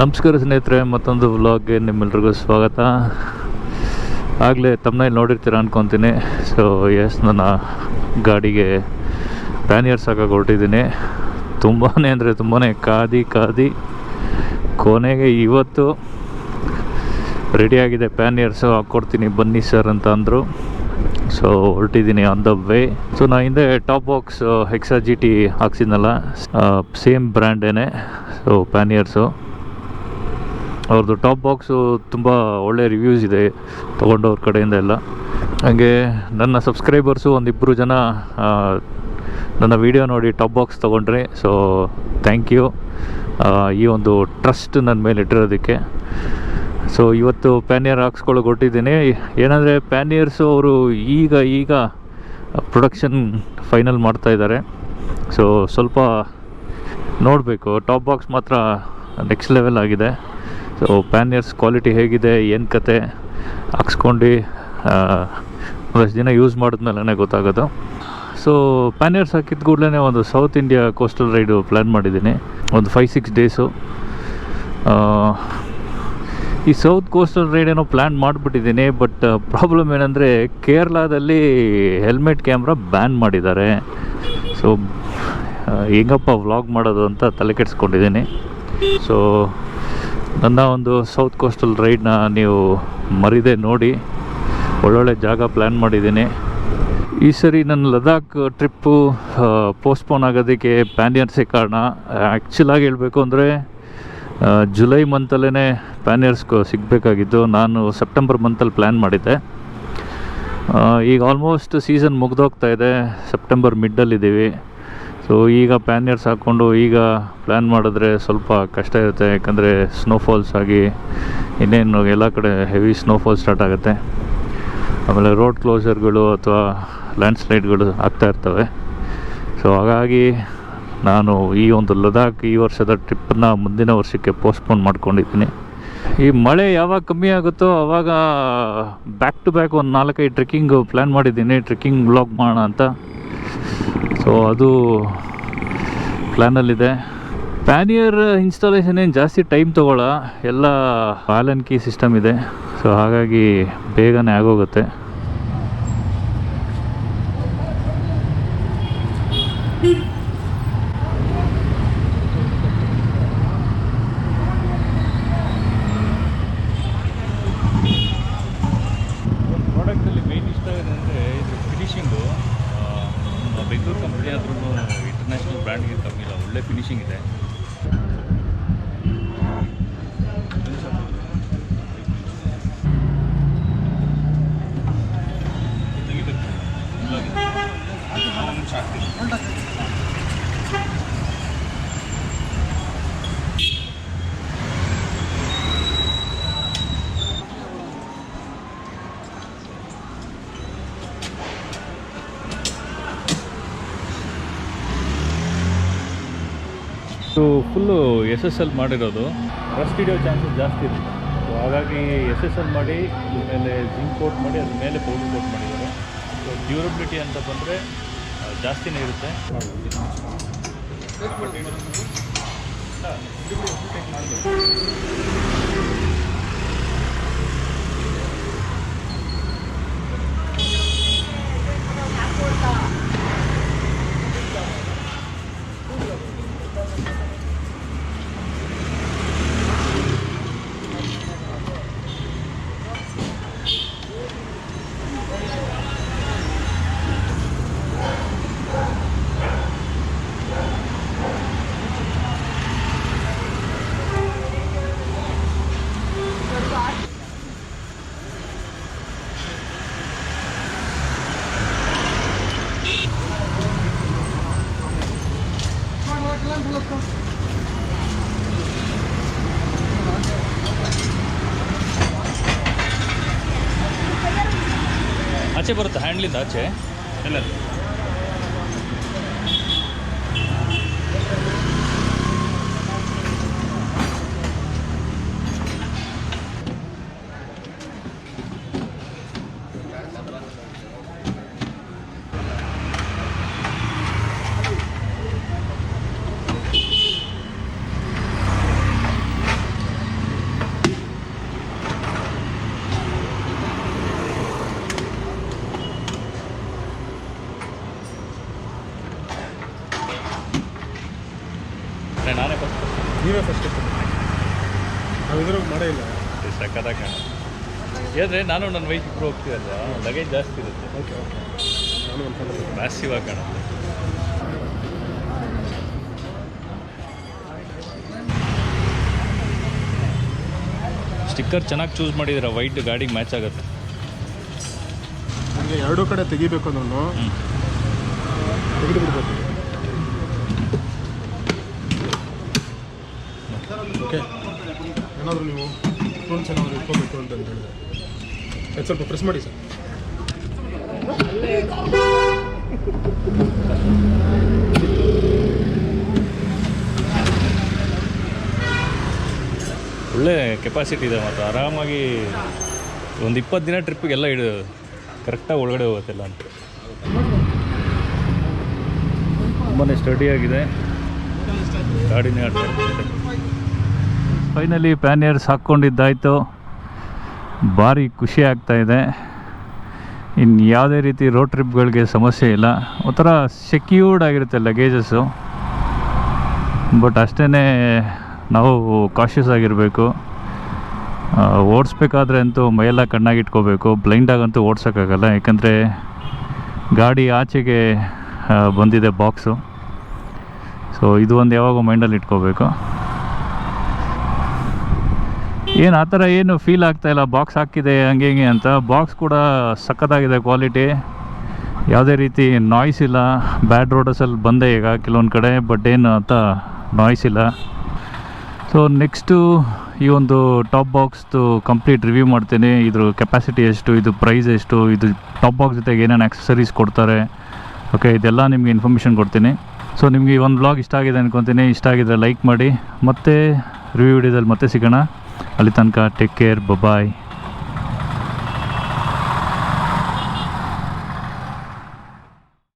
ನಮಸ್ಕಾರ ಸ್ನೇಹಿತರೆ, ಮತ್ತೊಂದು ವ್ಲಾಗ್ಗೆ ನಿಮ್ಮೆಲ್ರಿಗೂ ಸ್ವಾಗತ. ಆಗಲೇ ತಮ್ಮನೇಲಿ ನೋಡಿರ್ತೀರ ಅನ್ಕೊತೀನಿ. ಸೊ ನನ್ನ ಗಾಡಿಗೆ ಪ್ಯಾನಿಯರ್ಸ್ ಹಾಕಕ್ಕೆ ಹೊರಟಿದ್ದೀನಿ. ತುಂಬಾ ಅಂದರೆ ತುಂಬಾ ಕಾದಿ ಕೊನೆಗೆ ಇವತ್ತು ರೆಡಿಯಾಗಿದೆ. ಪ್ಯಾನಿಯರ್ಸು ಹಾಕ್ಕೊಡ್ತೀನಿ ಬನ್ನಿ ಸರ್ ಅಂತ ಅಂದರು. ಸೊ ಹೊರಟಿದ್ದೀನಿ ಆನ್ ದ ವೇ. ಸೊ ನಾ ಹಿಂದೆ top box Hexa G T ಹಾಕ್ಸಿದ್ನಲ್ಲ, ಸೇಮ್ ಬ್ರ್ಯಾಂಡೇನೆ. ಸೊ ಪ್ಯಾನಿಯರ್ಸು ಅವ್ರದ್ದು ಟಾಪ್ ಬಾಕ್ಸು ತುಂಬ ಒಳ್ಳೆ ರಿವ್ಯೂಸ್ ಇದೆ ತೊಗೊಂಡವ್ರ ಕಡೆಯಿಂದ ಎಲ್ಲ. ಹಾಗೆ ನನ್ನ ಸಬ್ಸ್ಕ್ರೈಬರ್ಸು ಒಂದಿಬ್ಬರು ಜನ ನನ್ನ ವಿಡಿಯೋ ನೋಡಿ ಟಾಪ್ ಬಾಕ್ಸ್ ತೊಗೊಂಡ್ರಿ. ಸೊ ಥ್ಯಾಂಕ್ ಯು, ಈ ಒಂದು ಟ್ರಸ್ಟ್ ನನ್ನ ಮೇಲೆ ಇಟ್ಟಿರೋದಕ್ಕೆ. ಸೊ ಇವತ್ತು ಪ್ಯಾನಿಯರ್ ಹಾಕ್ಸ್ಕೊಳ್ಳೋಕೆ ಹೊರಟಿದ್ದೀನಿ. ಏನಂದರೆ ಪ್ಯಾನಿಯರ್ಸು ಅವರು ಈಗ ಪ್ರೊಡಕ್ಷನ್ ಫೈನಲ್ ಮಾಡ್ತಾಯಿದ್ದಾರೆ. ಸೊ ಸ್ವಲ್ಪ ನೋಡಬೇಕು. ಟಾಪ್ ಬಾಕ್ಸ್ ಮಾತ್ರ ನೆಕ್ಸ್ಟ್ ಲೆವೆಲ್ ಆಗಿದೆ. ಸೊ ಪ್ಯಾನಿಯರ್ಸ್ ಕ್ವಾಲಿಟಿ ಹೇಗಿದೆ, ಏನು ಕತೆ ಹಾಕ್ಸ್ಕೊಂಡು ಒಂದಷ್ಟು ದಿನ ಯೂಸ್ ಮಾಡಿದ್ಮೇಲೆ ಗೊತ್ತಾಗೋದು. ಸೊ ಪ್ಯಾನಿಯರ್ಸ್ ಹಾಕಿದ ಕೂಡಲೇ ಒಂದು south India coastal raid plan ಮಾಡಿದ್ದೀನಿ, ಒಂದು 5-6 ಡೇಸು. ಈ ಸೌತ್ ಕೋಸ್ಟಲ್ ರೈಡ್ ಏನೋ ಪ್ಲ್ಯಾನ್ ಮಾಡಿಬಿಟ್ಟಿದ್ದೀನಿ. ಬಟ್ ಪ್ರಾಬ್ಲಮ್ ಏನಂದರೆ ಕೇರಳದಲ್ಲಿ ಹೆಲ್ಮೆಟ್ ಕ್ಯಾಮ್ರಾ ಬ್ಯಾನ್ ಮಾಡಿದ್ದಾರೆ. ಸೊ ಹೆಂಗಪ್ಪ ವ್ಲಾಗ್ ಮಾಡೋದು ಅಂತ ತಲೆ ಕೆಡಿಸ್ಕೊಂಡಿದ್ದೀನಿ. ಸೊ ನನ್ನ ಒಂದು ಸೌತ್ ಕೋಸ್ಟಲ್ ರೈಡ್ನ ನೀವು ಮರಿದೆ ನೋಡಿ. ಒಳ್ಳೊಳ್ಳೆ ಜಾಗ ಪ್ಲ್ಯಾನ್ ಮಾಡಿದ್ದೀನಿ. ಈ ಸರಿ ನನ್ನ ಲದಾಖ್ ಟ್ರಿಪ್ಪು ಪೋಸ್ಟ್ಪೋನ್ ಆಗೋದಕ್ಕೆ ಪ್ಯಾನಿಯರ್ಸೇ ಕಾರಣ. ಆ್ಯಕ್ಚುಲಾಗಿ ಹೇಳಬೇಕು ಅಂದರೆ ಜುಲೈ ಮಂತಲ್ಲೇ ಪ್ಯಾನಿಯರ್ಸ್ ಸಿಗಬೇಕಾಗಿದ್ದು. ನಾನು ಸೆಪ್ಟೆಂಬರ್ ಮಂತಲ್ಲಿ ಪ್ಲ್ಯಾನ್ ಮಾಡಿದ್ದೆ. ಈಗ ಆಲ್ಮೋಸ್ಟ್ ಸೀಸನ್ ಮುಗ್ದೋಗ್ತಾ ಇದೆ, ಸೆಪ್ಟೆಂಬರ್ ಮಿಡ್ಡಲ್ಲಿದ್ದೀವಿ. ಸೊ ಈಗ ಪ್ಯಾನಿಯರ್ಸ್ ಹಾಕ್ಕೊಂಡು ಈಗ ಪ್ಲ್ಯಾನ್ ಮಾಡಿದ್ರೆ ಸ್ವಲ್ಪ ಕಷ್ಟ ಇರುತ್ತೆ. ಯಾಕಂದರೆ ಸ್ನೋಫಾಲ್ಸ್ ಆಗಿ ಇನ್ನೇನು ಎಲ್ಲ ಕಡೆ ಹೆವಿ ಸ್ನೋಫಾಲ್ ಸ್ಟಾರ್ಟ್ ಆಗುತ್ತೆ. ಆಮೇಲೆ ರೋಡ್ ಕ್ಲೋಸರ್ಗಳು ಅಥವಾ ಲ್ಯಾಂಡ್ಸ್ಲೈಡ್ಗಳು ಆಗ್ತಾಯಿರ್ತವೆ. ಸೊ ಹಾಗಾಗಿ ನಾನು ಈ ಒಂದು ಲದಾಖ್ ಈ ವರ್ಷದ ಟ್ರಿಪ್ಪನ್ನು ಮುಂದಿನ ವರ್ಷಕ್ಕೆ ಪೋಸ್ಟ್ಪೋನ್ ಮಾಡ್ಕೊಂಡಿದ್ದೀನಿ. ಈ ಮಳೆ ಯಾವಾಗ ಕಮ್ಮಿ ಆಗುತ್ತೋ ಆವಾಗ ಬ್ಯಾಕ್ ಟು ಬ್ಯಾಕ್ ಒಂದು 4-5 ಟ್ರೆಕ್ಕಿಂಗು ಪ್ಲ್ಯಾನ್ ಮಾಡಿದ್ದೀನಿ, ಟ್ರೆಕ್ಕಿಂಗ್ ವ್ಲಾಗ್ ಮಾಡೋಣ ಅಂತ. ಸೊ ಅದು ಪ್ಲ್ಯಾನಲ್ಲಿದೆ. ಪ್ಯಾನಿಯರ್ ಇನ್ಸ್ಟಾಲೇಷನ್ ಏನು ಜಾಸ್ತಿ ಟೈಮ್ ತೊಗೊಳ್ಳೋ, ಎಲ್ಲ ಆಲ್ ಕೀ ಸಿಸ್ಟಮ್ ಇದೆ. ಸೊ ಹಾಗಾಗಿ ಬೇಗನೆ ಆಗೋಗುತ್ತೆ. ಪ್ರಾಡಕ್ಟಲ್ಲಿ ಮೇನ್ ಇಷ್ಟ ಏನಂದರೆ ಇದು ಫಿನಿಷಿಂಗು. ಬೆಂಗಳೂರು ಕಂಪ್ನಿ ಆದ್ರೂ ಇಂಟರ್ನ್ಯಾಷನಲ್ ಬ್ರ್ಯಾಂಡ್ಗೆ ಕಮ್ಮಿ ಇಲ್ಲ, ಒಳ್ಳೆ ಫಿನಿಷಿಂಗ್ ಇದೆ. ಸೊ ಫುಲ್ಲು SSL ಮಾಡಿರೋದು, ರಸ್ಟ್ ಹಿಡಿಯೋ ಚಾನ್ಸಸ್ ಜಾಸ್ತಿ ಇರುತ್ತೆ. ಸೊ ಹಾಗಾಗಿ SSL ಮಾಡಿ ಆಮೇಲೆ ಜಿಂಕ್ ಕೋಟ್ ಮಾಡಿ ಅದ್ರ ಮೇಲೆ ಪೌಡರ್ ಕೋಟ್ ಮಾಡಿದ್ದಾರೆ. ಸೊ ಡ್ಯೂರಬಿಲಿಟಿ ಅಂತ ಬಂದರೆ ಜಾಸ್ತಿನೇ ಇರುತ್ತೆ. ಆಚೆ ಬರುತ್ತೆ, ಹ್ಯಾಂಡ್ಲಿಂದ ಆಚೆ ಎಲ್ಲ. ಮಾಡೇ ಇಲ್ಲ. ಸಕ್ಕತ್ತಾಗಿ ಕಾಣುತ್ತೆ. ಏದ್ರೆ ನಾನು ನನ್ನ ವೈಫ್ ಇಬ್ಬರು ಹೋಗ್ತೀವಲ್ವಾ, ಲಗೇಜ್ ಜಾಸ್ತಿ ಇರುತ್ತೆ. ಓಕೆ ಓಕೆ, ನಾನು ಒಂದು ಮ್ಯಾಸಿವ್ ಆಗಿ ಕಾಣುತ್ತೆ. ಸ್ಟಿಕ್ಕರ್ ಚೆನ್ನಾಗಿ ಚೂಸ್ ಮಾಡಿದ್ರೆ ವೈಟ್ ಗಾಡಿಗೆ ಮ್ಯಾಚ್ ಆಗುತ್ತೆ. ನನಗೆ ಎರಡೂ ಕಡೆ ತೆಗಿಬೇಕು ನಾನು ತೆಗೆದು ಬಿಡ್ಬೇಕು. ಓಕೆ, ಏನಾದರೂ ನೀವು ಫೋನ್ಸ್ ಏನಾದರೂ ಇಟ್ಕೋಬೇಕು ಅಂತ ಹೇಳಿದ್ರೆ ಅದು ಸ್ವಲ್ಪ ಪ್ರೆಸ್ ಮಾಡಿ ಸರ್. ಒಳ್ಳೆ ಕೆಪಾಸಿಟಿ ಇದೆ ಮತ್ತು ಆರಾಮಾಗಿ ಒಂದು 20 ದಿನ ಟ್ರಿಪ್ಪಿಗೆಲ್ಲ ಕರೆಕ್ಟಾಗಿ ಒಳಗಡೆ ಹೋಗುತ್ತೆಲ್ಲ ಅಂತ. ತುಂಬಾ ಸ್ಟಡಿಯಾಗಿದೆ, ಗಾಡಿನೇ ಆಡ್ತಾ ಇರ್ತದೆ. ಫೈನಲಿ ಪ್ಯಾನಿಯರ್ಸ್ ಹಾಕ್ಕೊಂಡಿದ್ದಾಯಿತು. ಭಾರಿ ಖುಷಿ ಆಗ್ತಾಯಿದೆ. ಇನ್ನು ಯಾವುದೇ ರೀತಿ ರೋಡ್ ಟ್ರಿಪ್ಗಳಿಗೆ ಸಮಸ್ಯೆ ಇಲ್ಲ. ಒಂಥರ ಸೆಕ್ಯೂರ್ಡ್ ಆಗಿರುತ್ತೆ ಲಗೇಜಸ್ಸು. ಬಟ್ ಅಷ್ಟೇ ನಾವು ಕಾಷಿಯಸ್ ಆಗಿರಬೇಕು. ಓಡಿಸ್ಬೇಕಾದ್ರೆ ಅಂತೂ ಮೈಯೆಲ್ಲ ಕಣ್ಣಾಗಿಟ್ಕೋಬೇಕು. ಬ್ಲೈಂಡಾಗಂತೂ ಓಡ್ಸೋಕ್ಕಾಗಲ್ಲ, ಯಾಕಂದರೆ ಗಾಡಿ ಆಚೆಗೆ ಬಂದಿದೆ ಬಾಕ್ಸು. ಸೊ ಇದು ಒಂದು ಯಾವಾಗ ಮೈಂಡಲ್ಲಿ ಇಟ್ಕೋಬೇಕು. ಏನು ಆ ಥರ ಏನು ಫೀಲ್ ಆಗ್ತಾಯಿಲ್ಲ ಬಾಕ್ಸ್ ಹಾಕಿದೆ ಹಂಗೆ ಹಿಂಗೆ ಅಂತ. ಬಾಕ್ಸ್ ಕೂಡ ಸಖತ್ತಾಗಿದೆ ಕ್ವಾಲಿಟಿ, ಯಾವುದೇ ರೀತಿ ನಾಯ್ಸ್ ಇಲ್ಲ. ಬ್ಯಾಡ್ ರೋಡಸಲ್ಲಿ ಬಂದೆ ಈಗ ಕೆಲವೊಂದು ಕಡೆ, ಬಟ್ ಏನು ಅಂತ ನಾಯ್ಸ್ ಇಲ್ಲ. ಸೊ ನೆಕ್ಸ್ಟು ಈ ಒಂದು ಟಾಪ್ ಬಾಕ್ಸ್ದು ಕಂಪ್ಲೀಟ್ ರಿವ್ಯೂ ಮಾಡ್ತೀನಿ. ಇದ್ರ ಕೆಪಾಸಿಟಿ ಎಷ್ಟು, ಇದು ಪ್ರೈಸ್ ಎಷ್ಟು, ಇದು ಟಾಪ್ ಬಾಕ್ಸ್ ಜೊತೆಗೆ ಏನೇನು ಆಕ್ಸೆಸರೀಸ್ ಕೊಡ್ತಾರೆ, ಓಕೆ ಇದೆಲ್ಲ ನಿಮಗೆ ಇನ್ಫಾರ್ಮೇಷನ್ ಕೊಡ್ತೀನಿ. ಸೊ ನಿಮಗೆ ಈ ಒಂದು ವ್ಲಾಗ್ ಇಷ್ಟ ಆಗಿದೆ ಅಂದ್ಕೊತೀನಿ. ಇಷ್ಟ ಆಗಿದ್ರೆ ಲೈಕ್ ಮಾಡಿ. ಮತ್ತೆ ರಿವ್ಯೂ ವಿಡಿಯೋದಲ್ಲಿ ಮತ್ತೆ ಸಿಗೋಣ. ಅಲ್ಲಿ ತನಕ ಟೇಕ್ ಕೇರ್, ಬಾಯ್.